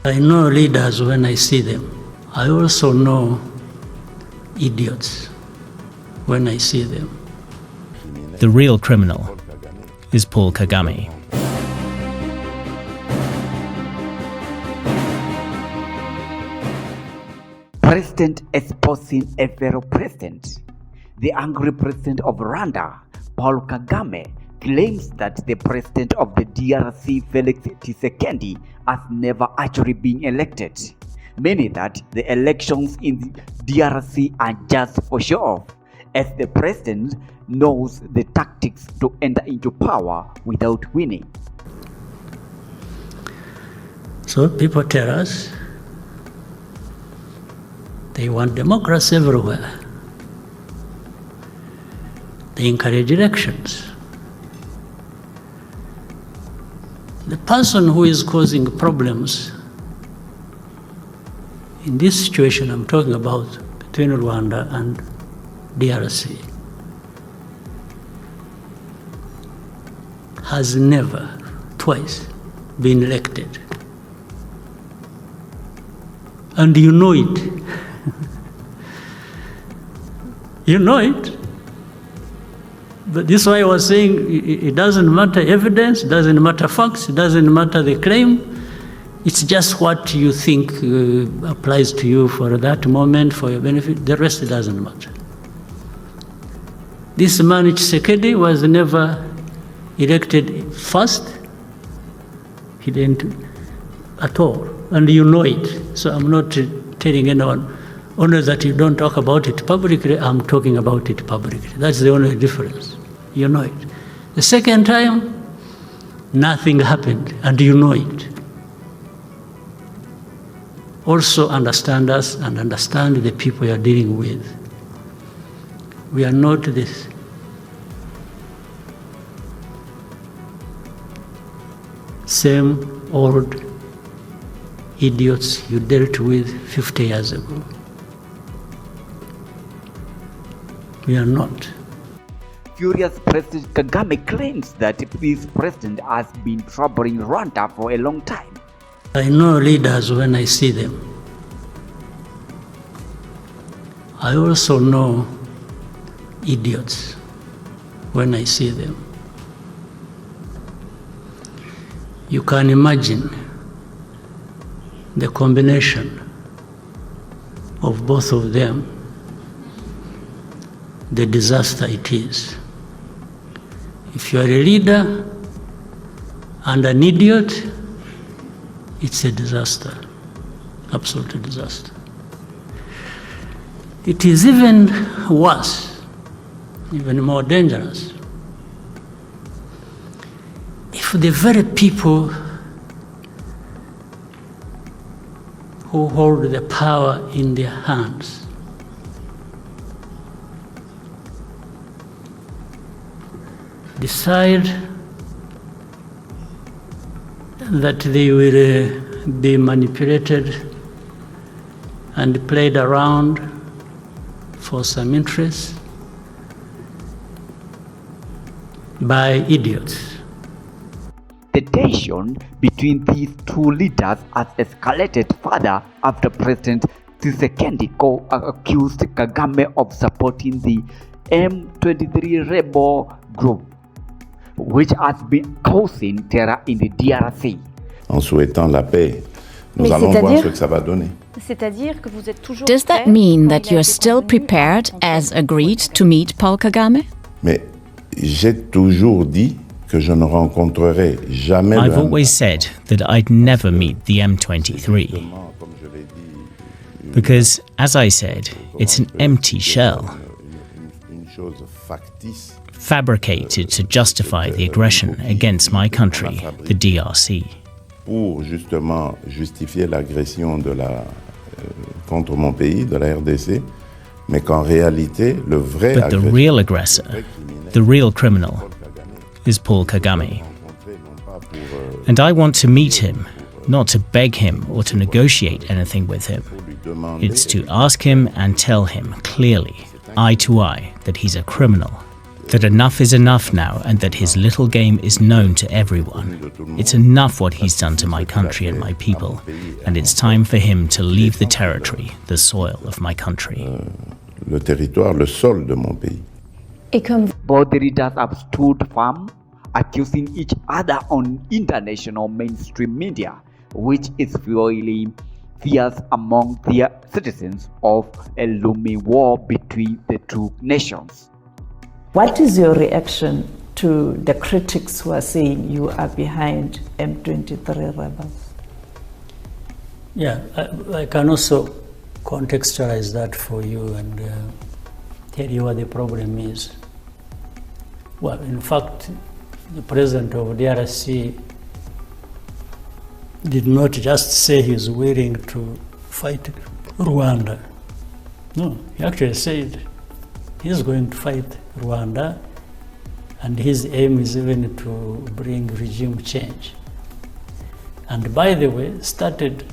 I know leaders when I see them. I also know idiots when I see them. The real criminal is Paul Kagame. President exposing a fellow president. The angry president of Rwanda, Paul Kagame, claims that the president of the DRC, Felix Tshikesedi, has never actually been elected, meaning that the elections in the DRC are just for show off, as the president knows the tactics to enter into power without winning. So people tell us they want democracy everywhere. They encourage elections. The person who is causing problems in this situation I'm talking about between Rwanda and DRC has never, twice, been elected. And you know it. You know it. But this is why I was saying it doesn't matter evidence, it doesn't matter facts, it doesn't matter the claim. It's just what you think applies to you for that moment, for your benefit. The rest doesn't matter. This man Tshikesedi was never elected first. He didn't at all. And you know it. So I'm not telling anyone, only that you don't talk about it publicly, I'm talking about it publicly. That's the only difference. You know it. The second time, nothing happened, and you know it. Also understand us and understand the people you're dealing with. We are not this. Same old idiots you dealt with 50 years ago. We are not. Furious President Kagame claims that this president has been troubling Rwanda for a long time. I know leaders when I see them. I also know idiots when I see them. You can imagine the combination of both of them, the disaster it is. If you are a leader and an idiot, it's a disaster, absolute disaster. It is even worse, even more dangerous, if the very people who hold the power in their hands decide that they will be manipulated and played around for some interest by idiots. The tension between these two leaders has escalated further after President Tshisekedi accused Kagame of supporting the M23 rebel group, which has been causing terror in the DRC. En souhaitant la paix, nous allons voir ce que ça va donner. Does that mean that you're still prepared, as agreed, to meet Paul Kagame? Mais j'ai toujours dit que je ne rencontrerai jamais I've always said that I'd never meet the M23. Because, as I said, it's an empty shell, fabricated to justify the aggression against my country, the DRC. Pour justement justifier l'agression contre mon pays, de la RDC, mais qu'en réalité, le vrai But the real aggressor, the real criminal, is Paul Kagame. And I want to meet him, not to beg him or to negotiate anything with him. It's to ask him and tell him clearly, eye to eye, that he's a criminal that enough is enough now and that his little game is known to everyone. It's enough what he's done to my country and my people, and it's time for him to leave the territory, the soil of my country. Le territoire, le sol de mon pays. Both leaders have stood firm, accusing each other on international mainstream media, which is fueling fears among their citizens of a looming war between the two nations. What is your reaction to the critics who are saying you are behind M23 rebels? Yeah, I can also contextualize that for you and tell you what the problem is. Well, in fact, the president of DRC did not just say he's willing to fight Rwanda. No, he actually said he's going to fight Rwanda, and his aim is even to bring regime change. And by the way, started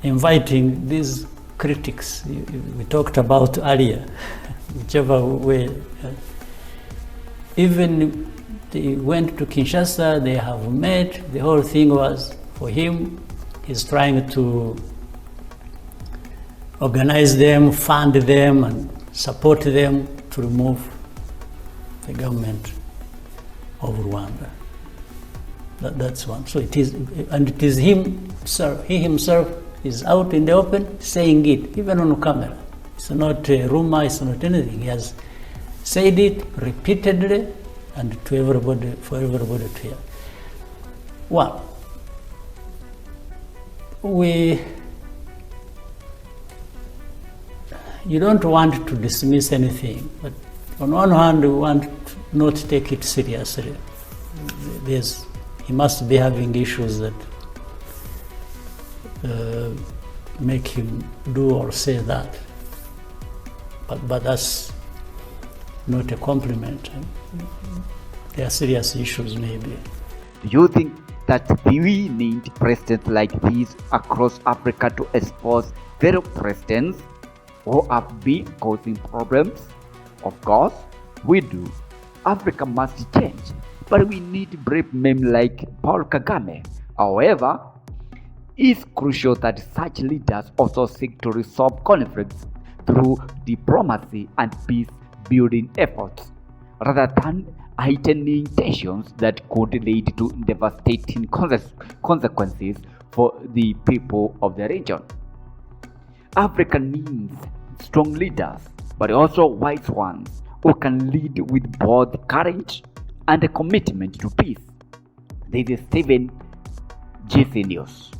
inviting these critics we talked about earlier, whichever way. Even they went to Kinshasa, they have met, the whole thing was for him, he's trying to organize them, fund them, and support them to remove the government of Rwanda. That's one. So it is, and it is him, sir, he himself is out in the open saying it, even on camera. It's not a rumor, it's not anything. He has said it repeatedly and to everybody, for everybody to hear. One, you don't want to dismiss anything, but on one hand, we want to not take it seriously. He must be having issues that make him do or say that. But that's not a compliment. There are serious issues, maybe. Do you think that we need presidents like these across Africa to expose fellow presidents who have been causing problems? Of course, we do. Africa must change, but we need brave men like Paul Kagame. However, it's crucial that such leaders also seek to resolve conflicts through diplomacy and peace-building efforts, rather than heightening tensions that could lead to devastating consequences for the people of the region. Africa needs strong leaders, but also wise ones who can lead with both courage and a commitment to peace. This is Stephen, GCNews.